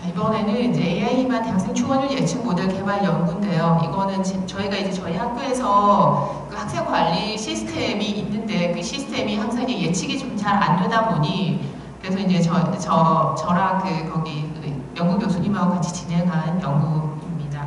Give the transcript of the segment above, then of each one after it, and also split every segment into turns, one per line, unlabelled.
이번에는 이제 AI 기반 대학생 충원율 예측 모델 개발 연구인데요. 이거는 저희가 이제 저희 학교에서 그 학생 관리 시스템이 있는데 그 시스템이 항상 이제 예측이 좀 잘 안 되다 보니 그래서 이제 저랑 거기 연구 교수님하고 같이 진행한 연구입니다.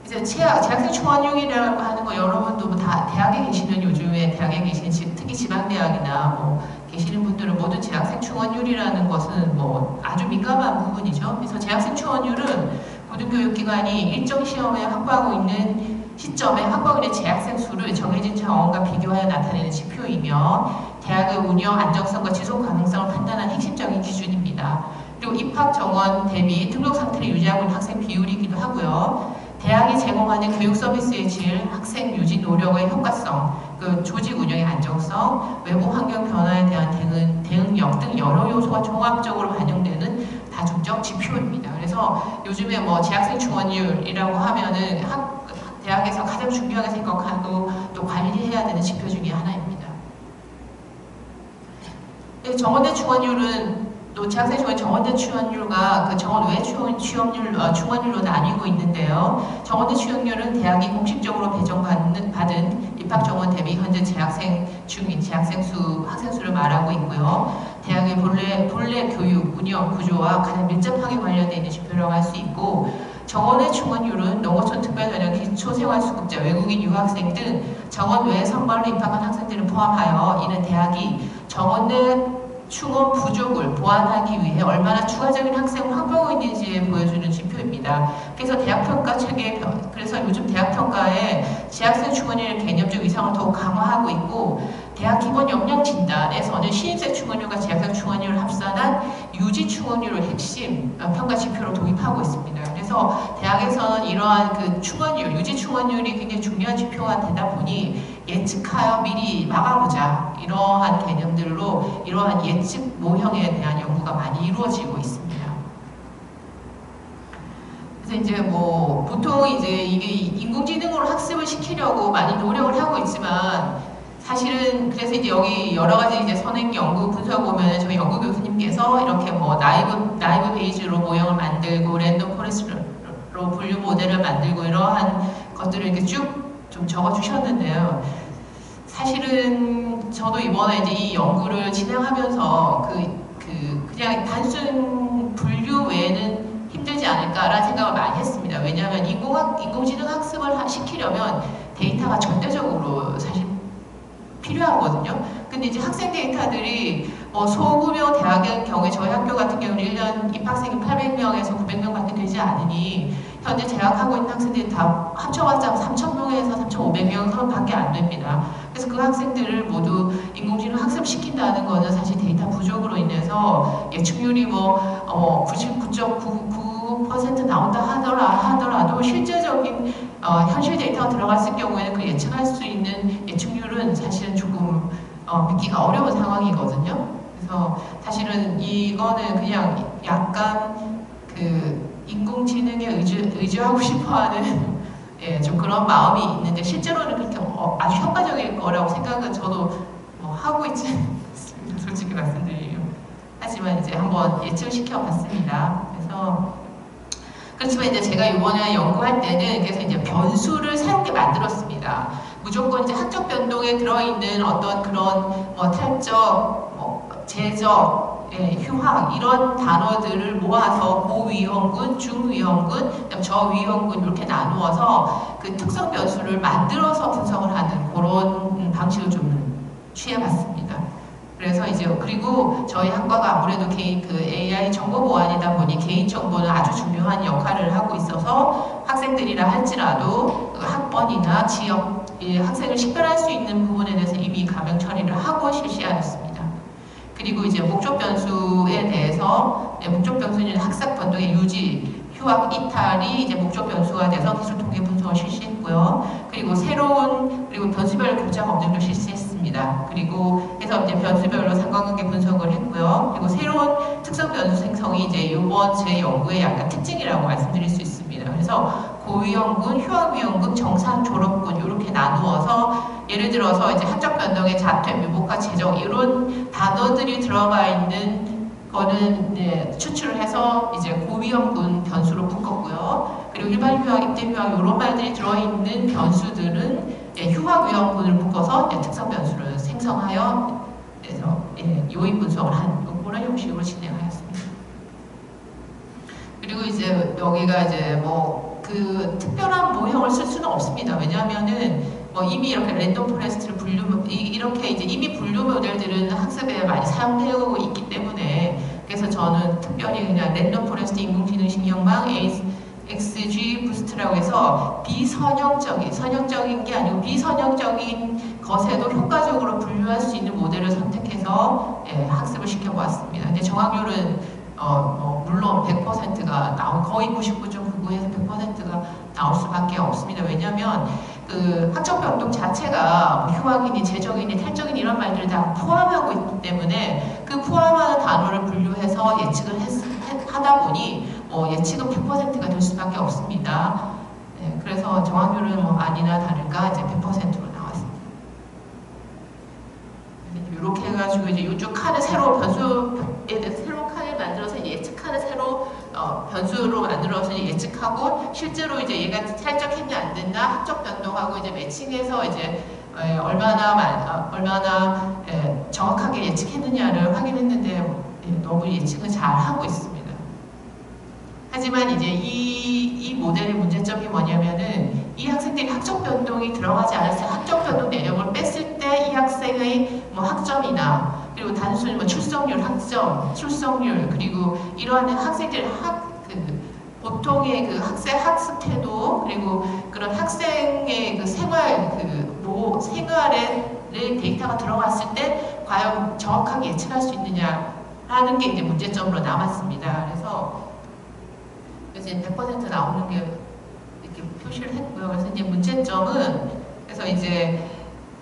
이제 재학생 충원율이라고 하는 거 여러분도 다 대학에 계시는 요즘에 대학에 계시는 특히 지방대학이나 계시는 분들은 모두 재학생 충원율이라는 것은 아주 민감한 부분이죠. 그래서 재학생 충원율은 고등교육기관이 일정 시험에 확보하고 있는 시점에 확보하고 있는 재학생 수를 정해진 정원과 비교하여 나타내는 지표이며 대학의 운영 안정성과 지속 가능성을 판단하는 핵심적인 기준입니다. 그리고 입학 정원 대비 등록 상태를 유지하고 있는 학생 비율이기도 하고요. 대학이 제공하는 교육 서비스의 질, 학생 유지 노력의 효과성, 조직 운영의 안정성, 외부 환경 변화에 대한 대응력 등 여러 요소가 종합적으로 반영되는 다중적 지표입니다. 그래서 요즘에 재학생 충원율이라고 하면은 대학에서 가장 중요하게 생각하고 또 관리해야 되는 지표 중에 하나입니다. 정원대 충원율은 또 재학생 중에 정원대 충원율과 정원 외 충원율로 나뉘고 있는데요. 정원대 충원율은 대학이 공식적으로 배정받은 입학 정원 대비 현재 재학생 중 재학생 학생 수를 말하고 있고요. 대학의 본래 교육 운영 구조와 가장 밀접하게 관련되어 있는 지표라고 할 수 있고, 정원의 충원율은 농어촌 특별전형 기초생활수급자 외국인 유학생 등 정원 외 선발로 입학한 학생들을 포함하여 이는 대학이 정원 내 충원 부족을 보완하기 위해 얼마나 추가적인 학생을 확보하고 있는지에 보여주는 지표입니다. 그래서 대학평가 체계, 그래서 요즘 대학평가에 재학생 충원율 개념적 위상을 더욱 강화하고 있고, 대학 기본 역량 진단에서는 신입생 충원율과 재학생 충원율을 합산한 유지 충원율을 핵심 평가 지표로 도입하고 있습니다. 그래서 대학에서는 이러한 충원율, 유지 충원율이 굉장히 중요한 지표가 되다 보니 예측하여 미리 막아보자, 이러한 개념들로 이러한 예측 모형에 대한 연구가 많이 이루어지고 있습니다. 그래서 이제 보통 이게 인공지능으로 학습을 시키려고 많이 노력을 하고 있지만, 사실은 그래서 이제 여기 여러 가지 이제 선행 연구 분석 보면 저희 연구 교수님께서 이렇게 나이브 베이지로 모형을 만들고 랜덤 포레스트로 분류 모델을 만들고 이러한 것들을 이렇게 쭉 좀 적어 주셨는데요. 사실은 저도 이번에 이제 이 연구를 진행하면서 그냥 단순 분류 외에는 힘들지 않을까라는 생각을 많이 했습니다. 왜냐하면 인공지능 학습을 시키려면 데이터가 절대적으로 사실 필요하거든요. 근데 이제 학생 데이터들이 소규모 대학의 경우에 저희 학교 같은 경우는 1년 입학생이 800명에서 900명밖에 되지 않으니 현재 재학하고 있는 학생들이 다 합쳐봤자 3,000명에서 3,500명 선밖에 안 됩니다. 그래서 그 학생들을 모두 인공지능 학습시킨다는 것은 사실 데이터 부족으로 인해서 예측률이 99.99% 나온다 하더라도 실제적인 현실 데이터가 들어갔을 경우에는 그 예측할 수 있는 예측률은 사실은 조금 믿기가 어려운 상황이거든요. 그래서 사실은 이거는 그냥 약간 인공지능에 의지하고 싶어하는 좀 그런 마음이 있는데, 실제로는 그렇게 아주 효과적일 거라고 생각은 저도 하고 있지 않습니다. 솔직히 말씀드리면. 하지만 이제 한번 예측시켜 봤습니다. 그렇지만 이제 제가 이번에 연구할 때는 그래서 이제 변수를 새롭게 만들었습니다. 무조건 이제 학적 변동에 들어있는 어떤 그런 탈적, 제적, 휴학 이런 단어들을 모아서 고위험군, 중위험군, 저위험군 이렇게 나누어서 그 특성 변수를 만들어서 분석을 하는 그런 방식을 좀 취해봤습니다. 그래서 이제 그리고 저희 학과가 아무래도 AI 정보 보안이다 보니 개인 정보는 아주 중요한 역할을 하고 있어서 학생들이라 할지라도 학번이나 지역 학생을 식별할 수 있는 부분에 대해서 이미 가명 처리를 하고 실시하였습니다. 그리고 이제 목적 변수에 대해서 목적 변수는 학습 변동의 유지, 휴학 이탈이 이제 목적 변수가 돼서 기술 통계 분석을 실시했고요. 그리고 그리고 변수별 교차 검증도 실시했습니다. 그리고 해서 이제 변수별로 상관관계 분석을 했고요. 그리고 새로운 특성 변수 생성이 이제 이번 제 연구의 약간 특징이라고 말씀드릴 수 있습니다. 그래서 고위험군, 휴학위험군, 정상 졸업군 이렇게 나누어서 예를 들어서 이제 학적 변동의 자퇴, 묘복과 재정 이런 단어들이 들어가 있는 거는 추출을 해서 이제 고위험군 변수로 묶었고요. 그리고 일반 휴학, 입대 휴학 이런 말들이 들어있는 변수들은 휴학 위험군을 묶어서 특성 변수를 생성하여 그래서 요인 분석을 한 그런 형식으로 진행하였습니다. 그리고 이제 여기가 이제 뭐 그 특별한 모형을 쓸 수는 없습니다. 왜냐하면은 뭐 이미 이렇게 랜덤 포레스트를 이렇게 이제 이미 분류 모델들은 학습에 많이 사용되고 있기 때문에 그래서 저는 특별히 그냥 랜덤 포레스트 인공지능신경망 XG 부스트라고 해서 선형적인 게 아니고 비선형적인 것에도 효과적으로 분류할 수 있는 모델을 선택해서 학습을 시켜보았습니다. 근데 정확률은 물론 100%가 거의 99.99에서 100%가 나올 수밖에 없습니다. 왜냐하면 그 학적 변동 자체가 휴학이니 재적이니 탈적이니 이런 말들을 다 포함하고 있기 때문에 그 포함하는 단어를 분류해서 예측을 하다 보니 예측은 100%가 될 수밖에 없습니다. 그래서 정확률은 뭐 아니나 다를까 이제 100%로 나왔습니다. 이렇게 해가지고 이제 이쪽 칸을 새로 새로 칸을 만들어서 예측하는 새로 변수로 만들어서 예측하고 실제로 이제 얘가 탈적했냐 안 됐나 학적 변동하고 이제 매칭해서 이제 얼마나 정확하게 예측했느냐를 확인했는데 너무 예측을 잘 하고 있습니다. 하지만 이제 이 모델의 문제점이 뭐냐면은 이 학생들이 학적 변동이 들어가지 않았을 때 학적 변동 내용을 뺐을 때 이 학생의 뭐 학점이나 그리고 단순히 뭐 출석률, 학점, 출석률 그리고 이러한 학생들 보통의 그 학생 학습 태도 그리고 그런 학생의 그 생활의 데이터가 들어갔을 때 과연 정확하게 예측할 수 있느냐라는 게 이제 문제점으로 남았습니다. 그래서 이제 100% 나오는 게 이렇게 표시를 했고요. 그래서 이제 문제점은 그래서 이제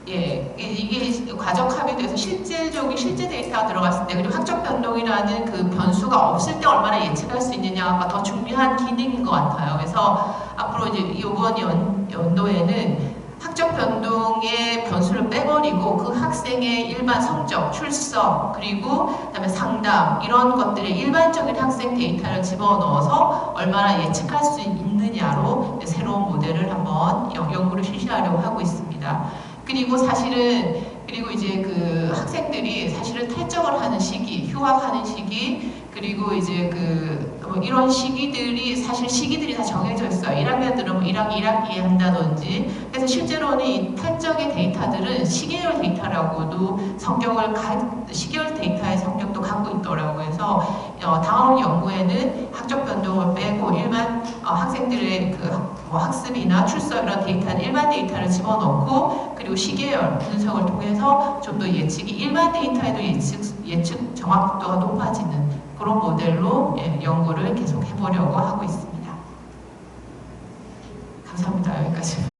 이게 과적 합의돼서 실제 데이터가 들어갔을 때 그리고 학적 변동이라는 그 변수가 없을 때 얼마나 예측할 수 있느냐가 더 중요한 기능인 것 같아요. 그래서 앞으로 이제 이번 연도에는 학적 변동의 변수를 빼버리고 그 학생의 일반 성적, 출석, 그리고 그다음에 상담 이런 것들의 일반적인 학생 데이터를 집어넣어서 얼마나 예측할 수 있느냐로 새로운 모델을 한번 연구를 실시하려고 하고 있습니다. 그리고 이제 그 학생들이 사실은 탈적을 하는 시기, 휴학하는 시기, 그리고 이제 이런 시기들이 다 정해져 있어요. 1학년 들으면 1학기에 한다든지. 그래서 실제로는 이 탈적의 데이터들은 시계열 데이터라고도 시계열 데이터의 성격도 갖고 있더라고요. 그래서 다음 연구에는 학적 변동을 빼고 일반 학생들의 학습이나 출석 이런 데이터는 일반 데이터를 집어넣고 그리고 시계열 분석을 통해서 좀 더 일반 데이터에도 예측 정확도가 높아지는 그런 모델로 연구를 계속 해보려고 하고 있습니다. 감사합니다. 여기까지.